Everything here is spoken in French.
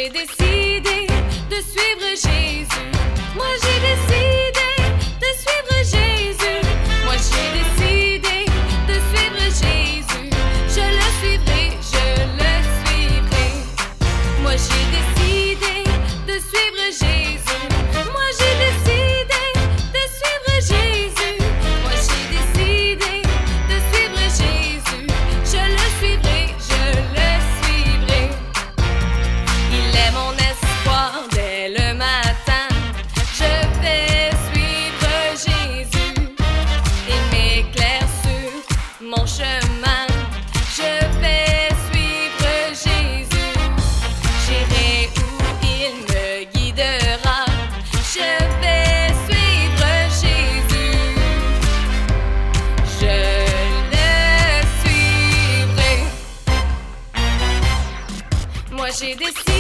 j'ai décidé de suivre Jésus. Moi j'ai décidé de suivre Jésus. Moi j'ai décidé de suivre Jésus. Je le suivrai, je le suivrai. Moi j'ai décidé de suivre Jésus. Moi j'ai décidé de suivre Jésus. Moi j'ai décidé de suivre Jésus. Je le suivrai, je le suivrai. Il est mon espoir dès le matin. Je vais suivre Jésus. Il m'éclaire sur mon chemin. Je vais suivre Jésus. J'irai où il me guidera. Je vais suivre Jésus. Je le suivrai. Moi j'ai décidé